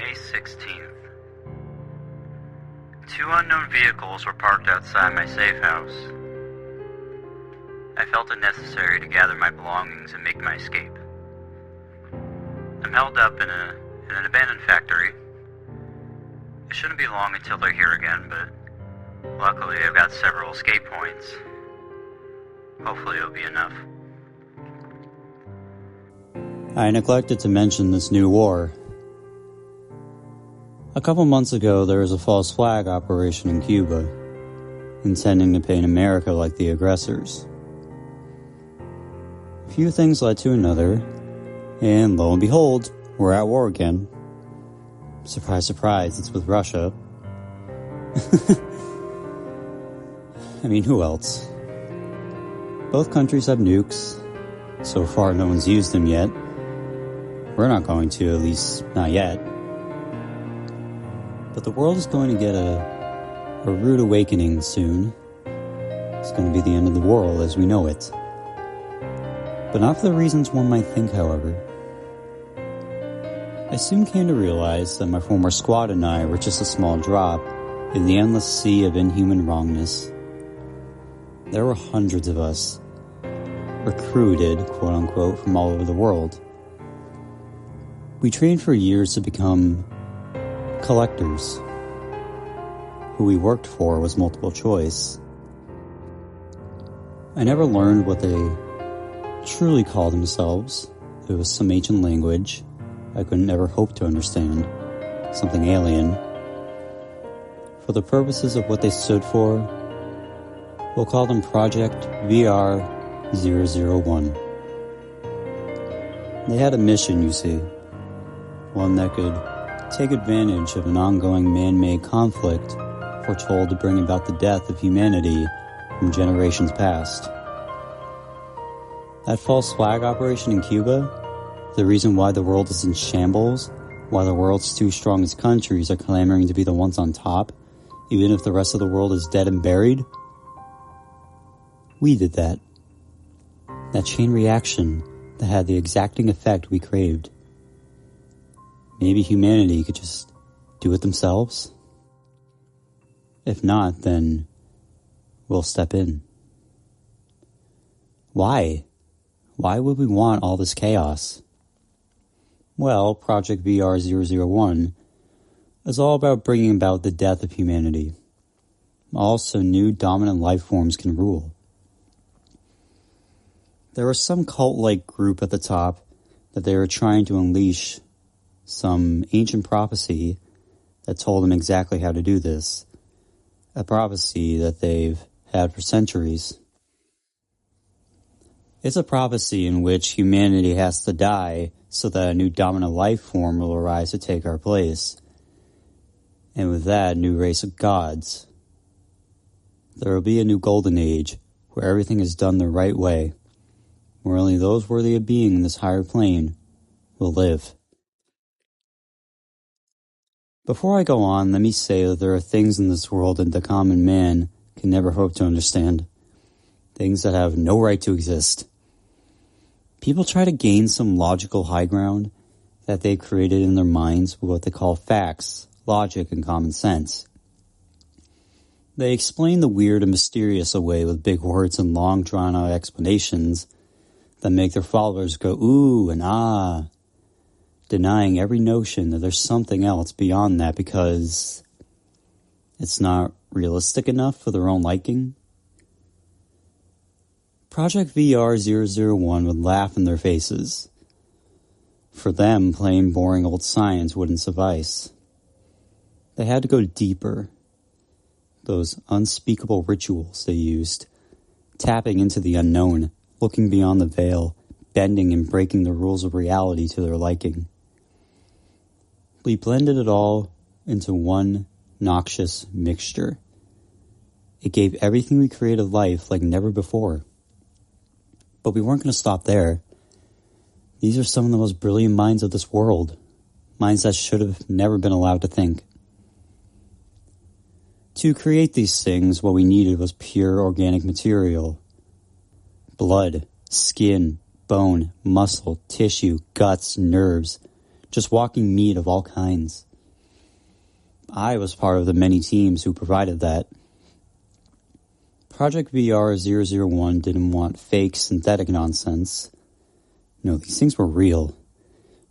May 16th. Two unknown vehicles were parked outside my safe house. I felt it necessary to gather my belongings and make my escape. I'm held up in an abandoned factory. It shouldn't be long until they're here again, but luckily I've got several escape points. Hopefully it'll be enough. I neglected to mention this new war. A couple months ago, there was a false flag operation in Cuba, intending to paint America like the aggressors. A few things led to another, and lo and behold, we're at war again. Surprise, surprise, it's with Russia. I mean, who else? Both countries have nukes. So far, no one's used them yet. We're not going to, at least not yet. But the world is going to get a rude awakening soon. It's going to be the end of the world as we know it. But not for the reasons one might think, however. I soon came to realize that my former squad and I were just a small drop in the endless sea of inhuman wrongness. There were hundreds of us, recruited, quote-unquote, from all over the world. We trained for years to become collectors. Who we worked for was multiple choice. I never learned what they truly called themselves. It was some ancient language I could never hope to understand. Something alien. For the purposes of what they stood for, we'll call them Project VR001. They had a mission, you see. One that could take advantage of an ongoing man-made conflict foretold to bring about the death of humanity from generations past. That false flag operation in Cuba, the reason why the world is in shambles, why the world's two strongest countries are clamoring to be the ones on top, even if the rest of the world is dead and buried, we did that. That chain reaction that had the exacting effect we craved. Maybe humanity could just do it themselves? If not, then we'll step in. Why? Why would we want all this chaos? Well, Project VR001 is all about bringing about the death of humanity. Also, new dominant life forms can rule. There was some cult-like group at the top that they were trying to unleash some ancient prophecy that told them exactly how to do this. A prophecy that they've had for centuries. It's a prophecy in which humanity has to die so that a new dominant life form will arise to take our place. And with that, a new race of gods. There will be a new golden age where everything is done the right way, where only those worthy of being in this higher plane will live. Before I go on, let me say that there are things in this world that the common man can never hope to understand. Things that have no right to exist. People try to gain some logical high ground that they've created in their minds with what they call facts, logic, and common sense. They explain the weird and mysterious away with big words and long drawn-out explanations that make their followers go ooh and ah, denying every notion that there's something else beyond that because it's not realistic enough for their own liking. Project VR001 would laugh in their faces. For them, plain boring old science wouldn't suffice. They had to go deeper. Those unspeakable rituals they used, tapping into the unknown, looking beyond the veil, bending and breaking the rules of reality to their liking. We blended it all into one noxious mixture. It gave everything we created life like never before. But we weren't going to stop there. These are some of the most brilliant minds of this world. Minds that should have never been allowed to think. To create these things, what we needed was pure organic material. Blood, skin, bone, muscle, tissue, guts, nerves. Just walking meat of all kinds. I was part of the many teams who provided that. Project VR001 didn't want fake synthetic nonsense. No, these things were real.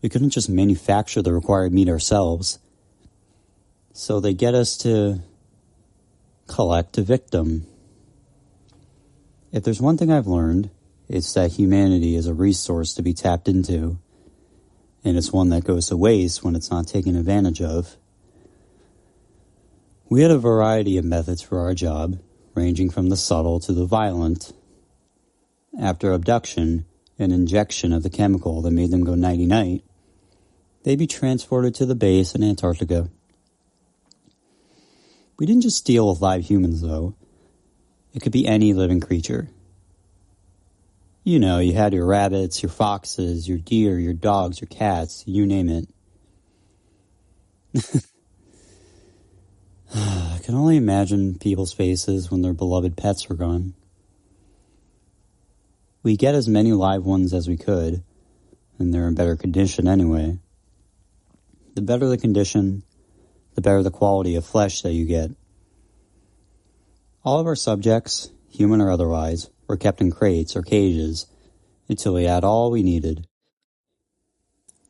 We couldn't just manufacture the required meat ourselves. So they get us to collect a victim. If there's one thing I've learned, it's that humanity is a resource to be tapped into, and it's one that goes to waste when it's not taken advantage of. We had a variety of methods for our job, ranging from the subtle to the violent. After abduction and injection of the chemical that made them go nighty-night, they'd be transported to the base in Antarctica. We didn't just deal with live humans, though. It could be any living creature. You know, you had your rabbits, your foxes, your deer, your dogs, your cats, you name it. I can only imagine people's faces when their beloved pets were gone. We get as many live ones as we could, and they're in better condition anyway. The better the condition, the better the quality of flesh that you get. All of our subjects, human or otherwise, were kept in crates or cages until we had all we needed.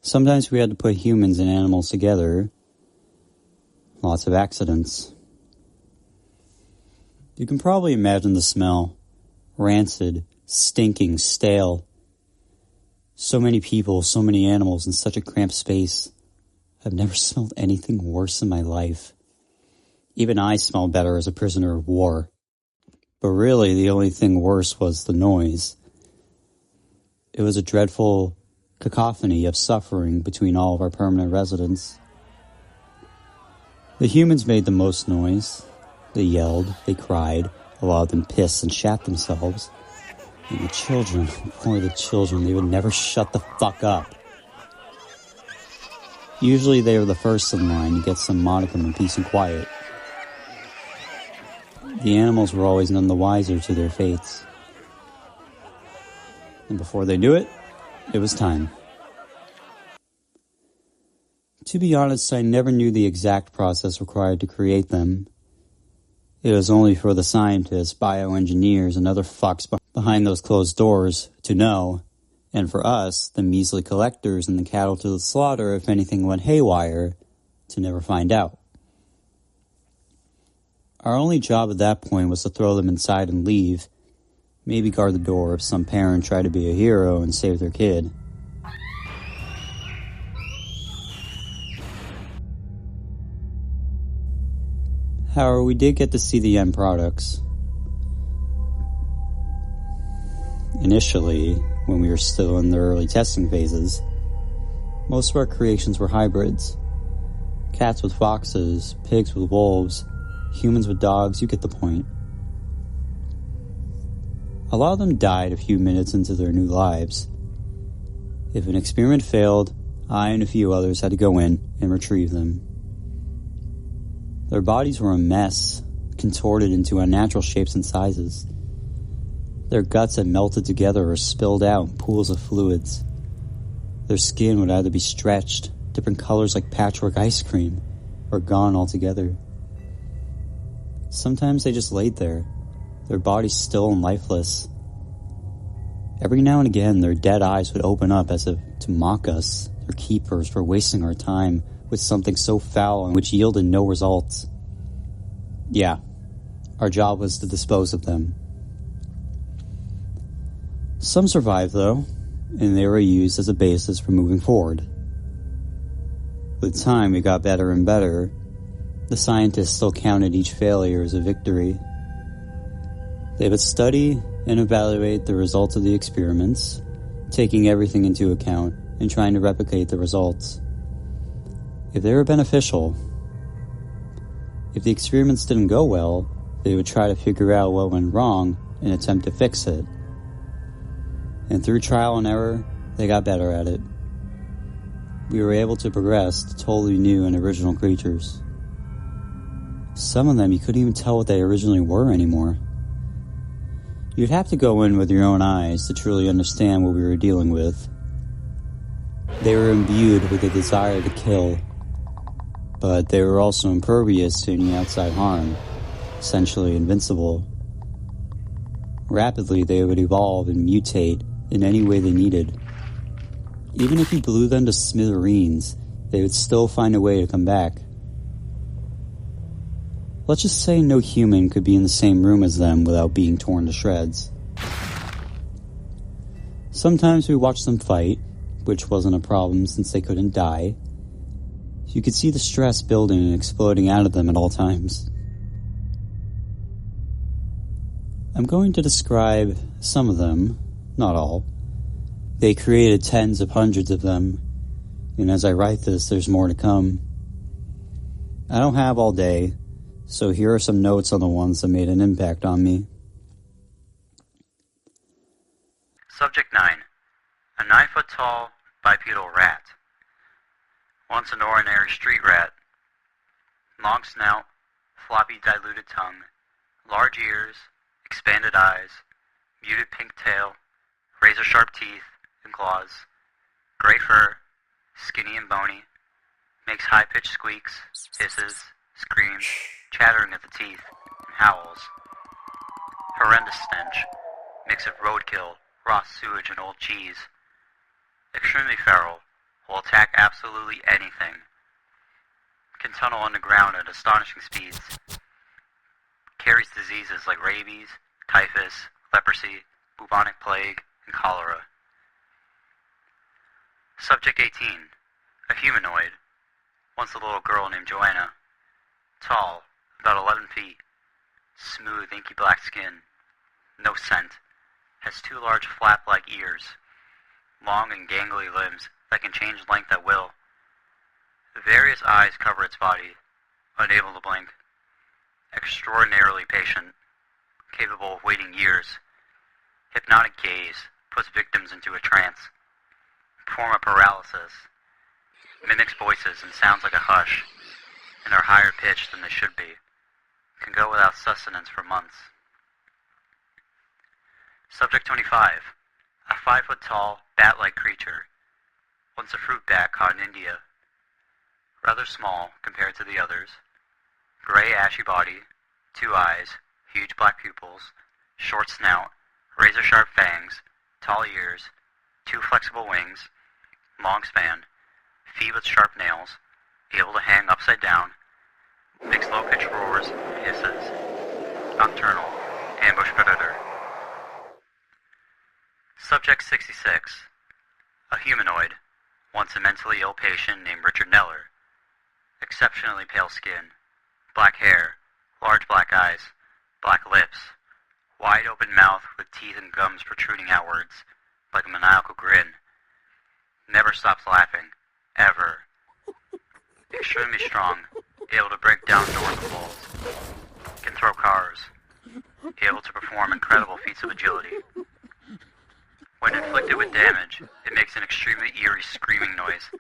Sometimes we had to put humans and animals together. Lots of accidents. You can probably imagine the smell. Rancid, stinking, stale. So many people, so many animals in such a cramped space. I've never smelled anything worse in my life. Even I smelled better as a prisoner of war. But really, the only thing worse was the noise. It was a dreadful cacophony of suffering between all of our permanent residents. The humans made the most noise. They yelled, they cried, a lot of them pissed and shat themselves. And the children, poor the children, they would never shut the fuck up. Usually they were the first in line to get some modicum of peace and quiet. The animals were always none the wiser to their fates. And before they knew it, it was time. To be honest, I never knew the exact process required to create them. It was only for the scientists, bioengineers, and other fucks behind those closed doors to know, and for us, the measly collectors and the cattle to the slaughter if anything went haywire, to never find out. Our only job at that point was to throw them inside and leave, maybe guard the door if some parent tried to be a hero and save their kid. However, we did get to see the end products. Initially, when we were still in the early testing phases, most of our creations were hybrids. Cats with foxes, pigs with wolves, humans with dogs, you get the point. A lot of them died a few minutes into their new lives. If an experiment failed, I and a few others had to go in and retrieve them. Their bodies were a mess, contorted into unnatural shapes and sizes. Their guts had melted together or spilled out in pools of fluids. Their skin would either be stretched, different colors like patchwork ice cream, or gone altogether. Sometimes they just laid there, their bodies still and lifeless. Every now and again, their dead eyes would open up as if to mock us, their keepers, for wasting our time with something so foul and which yielded no results. Yeah, our job was to dispose of them. Some survived, though, and they were used as a basis for moving forward. With time, we got better and better. The scientists still counted each failure as a victory. They would study and evaluate the results of the experiments, taking everything into account and trying to replicate the results. If they were beneficial, if the experiments didn't go well, they would try to figure out what went wrong and attempt to fix it. And through trial and error, they got better at it. We were able to progress to totally new and original creatures. Some of them you couldn't even tell what they originally were anymore. You'd have to go in with your own eyes to truly understand what we were dealing with. They were imbued with a desire to kill. but they were also impervious to any outside harm, essentially invincible. Rapidly, they would evolve and mutate in any way they needed. Even if you blew them to smithereens, they would still find a way to come back. Let's just say no human could be in the same room as them without being torn to shreds. Sometimes we watched them fight, which wasn't a problem since they couldn't die. You could see the stress building and exploding out of them at all times. I'm going to describe some of them, not all. They created tens of hundreds of them, and as I write this, there's more to come. I don't have all day, so here are some notes on the ones that made an impact on me. Subject 9. A 9-foot-tall bipedal rat. Once an ordinary street rat. Long snout, floppy diluted tongue, large ears, expanded eyes, muted pink tail, razor-sharp teeth and claws, gray fur, skinny and bony, makes high-pitched squeaks, hisses, screams, chattering at the teeth, and howls. Horrendous stench, mix of roadkill, raw sewage, and old cheese. Extremely feral, will attack absolutely anything. Can tunnel underground at astonishing speeds. Carries diseases like rabies, typhus, leprosy, bubonic plague, and cholera. Subject 18. A humanoid. Once a little girl named Joanna. Tall, about 11 feet. Smooth, inky black skin. No scent. Has 2 large flap-like ears. Long and gangly limbs that can change length at will. Various eyes cover its body, unable to blink. Extraordinarily patient, capable of waiting years. Hypnotic gaze puts victims into a trance. Form paralysis. Mimics voices and sounds like a hush, and are higher pitched than they should be. Can go without sustenance for months. Subject 25. A 5-foot-tall, bat-like creature. Once a fruit bat caught in India. Rather small compared to the others. Gray ashy body, 2 eyes, huge black pupils, short snout, razor-sharp fangs, tall ears, 2 flexible wings, long span, feet with sharp nails, able to hang upside down, makes low-pitched roars, hisses, nocturnal, ambush predator. Subject 66. A humanoid, once a mentally ill patient named Richard Neller. Exceptionally pale skin, black hair, large black eyes, black lips, wide open mouth with teeth and gums protruding outwards, like a maniacal grin. Never stops laughing, ever. Extremely strong, able to break down doors and walls. Can throw cars. Able to perform incredible feats of agility. When inflicted with damage, it makes an extremely eerie screaming noise.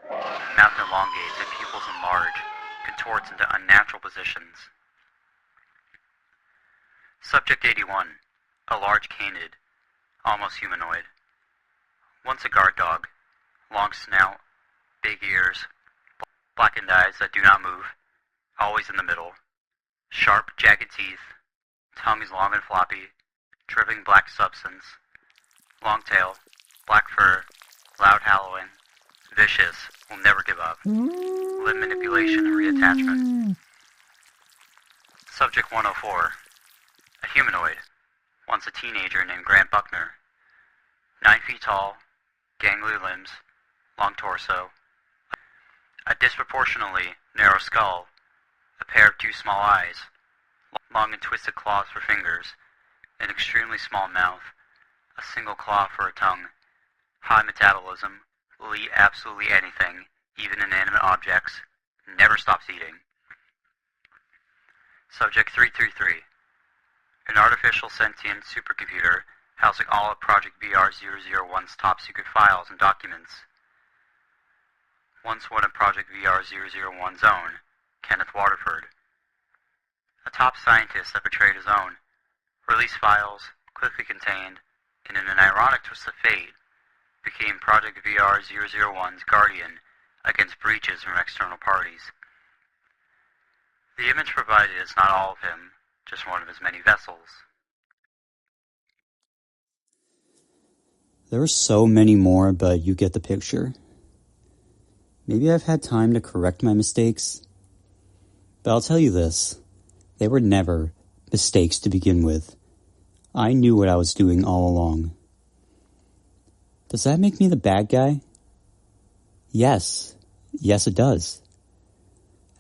Mouth elongates and pupils enlarge, contorts into unnatural positions. Subject 81. A large canid, almost humanoid. Once a guard dog. Long snout, big ears, blackened eyes that do not move, always in the middle. Sharp, jagged teeth, tongue is long and floppy, dripping black substance. Long tail, black fur, loud howling, vicious, will never give up. Limb manipulation and reattachment. Subject 104. A humanoid, once a teenager named Grant Buckner. 9 feet tall, gangly limbs, long torso, a disproportionately narrow skull, a pair of 2 small eyes, long and twisted claws for fingers, an extremely small mouth, a single claw for a tongue, high metabolism, will eat absolutely anything, even inanimate objects, never stops eating. Subject 333. An artificial sentient supercomputer housing all of Project VR001's top secret files and documents. Once one of Project VR001's own, Kenneth Waterford. A top scientist that betrayed his own, released files, quickly contained, and in an ironic twist of fate, became Project VR001's guardian against breaches from external parties, The image provided is not all of him, just one of his many vessels. There were so many more, but you get the picture. Maybe I've had time to correct my mistakes. But I'll tell you this, they were never mistakes to begin with. I knew what I was doing all along. Does that make me the bad guy? Yes. Yes, it does.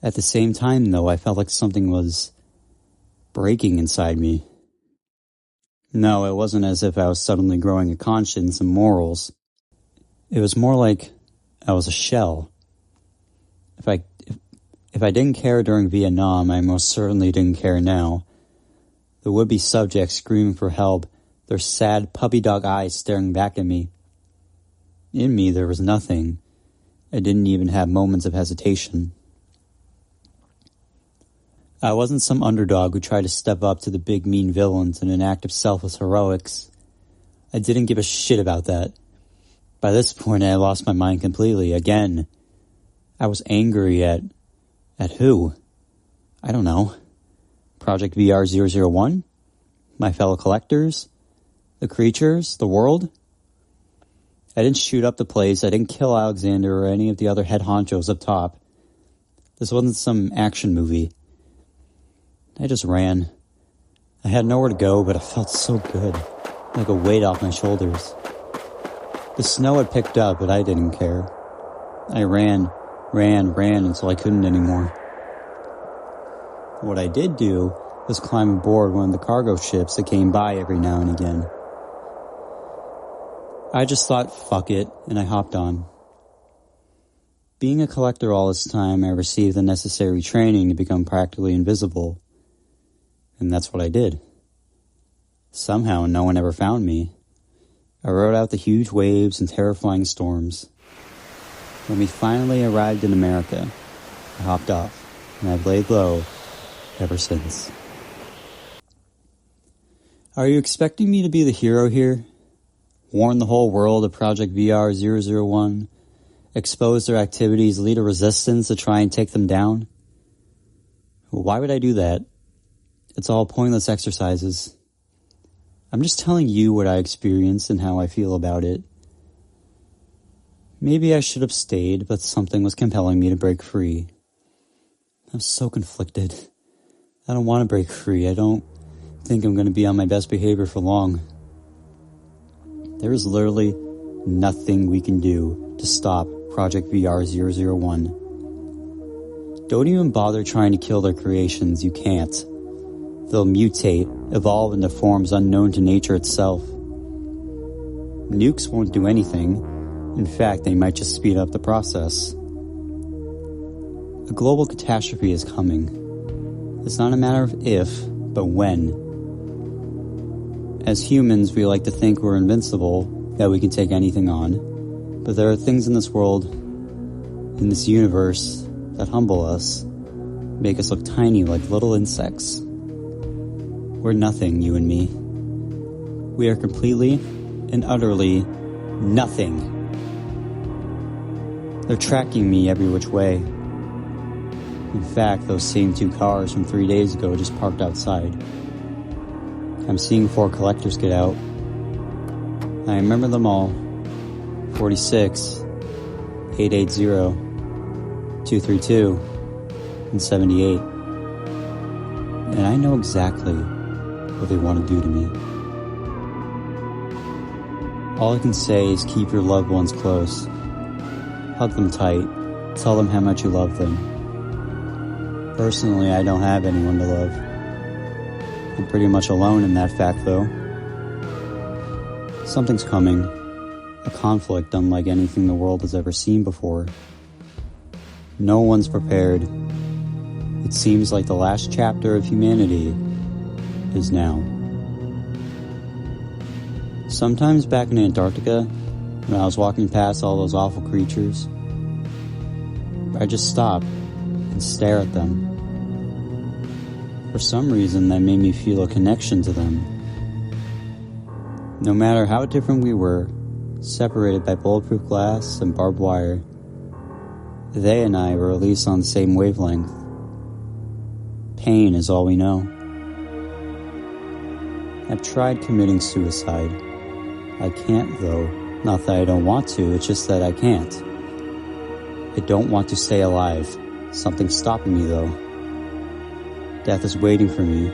At the same time, though, I felt like something was breaking inside me. No, it wasn't as if I was suddenly growing a conscience and morals. It was more like I was a shell. If I didn't care during Vietnam, I most certainly didn't care now. The would-be subjects screaming for help, their sad puppy dog eyes staring back at me. In me, there was nothing. I didn't even have moments of hesitation. I wasn't some underdog who tried to step up to the big mean villains in an act of selfless heroics. I didn't give a shit about that. By this point, I lost my mind completely. Again, I was angry at who? I don't know. Project VR001? My fellow collectors? The creatures? The world? I didn't shoot up the place. I didn't kill Alexander or any of the other head honchos up top. This wasn't some action movie. I just ran. I had nowhere to go, but it felt so good, like a weight off my shoulders. The snow had picked up, but I didn't care. I ran until I couldn't anymore. What I did do was climb aboard one of the cargo ships that came by every now and again. I just thought, fuck it, and I hopped on. Being a collector all this time, I received the necessary training to become practically invisible. And that's what I did. Somehow, no one ever found me. I rode out the huge waves and terrifying storms. When we finally arrived in America, I hopped off, and I've laid low ever since. Are you expecting me to be the hero here? Warn the whole world of Project VR001? Expose their activities, lead a resistance to try and take them down? Why would I do that? It's all pointless exercises. I'm just telling you what I experienced and how I feel about it. Maybe I should have stayed, but something was compelling me to break free. I'm so conflicted. I don't want to break free. I don't think I'm going to be on my best behavior for long. There is literally nothing we can do to stop Project VR001. Don't even bother trying to kill their creations. You can't. They'll mutate, evolve into forms unknown to nature itself. Nukes won't do anything. In fact, they might just speed up the process. A global catastrophe is coming. It's not a matter of if, but when. As humans, we like to think we're invincible, that we can take anything on. But there are things in this world, in this universe, that humble us, make us look tiny like little insects. We're nothing, you and me. We are completely and utterly nothing. They're tracking me every which way. In fact, those same 2 cars from 3 days ago just parked outside. I'm seeing 4 collectors get out. I remember them all. 46, 880, 232, and 78. And I know exactly what they want to do to me. All I can say is keep your loved ones close. Hug them tight. Tell them how much you love them. Personally, I don't have anyone to love. I'm pretty much alone in that fact, though. Something's coming. A conflict unlike anything the world has ever seen before. No one's prepared. It seems like the last chapter of humanity is now. Sometimes back in Antarctica, when I was walking past all those awful creatures, I just stop and stare at them. For some reason, that made me feel a connection to them. No matter how different we were, separated by bulletproof glass and barbed wire, they and I were at least on the same wavelength. Pain is all we know. I've tried committing suicide. I can't, though. Not that I don't want to, it's just that I can't. I don't want to stay alive. Something's stopping me, though. Death is waiting for me.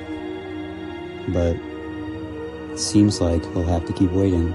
But it seems like we'll have to keep waiting.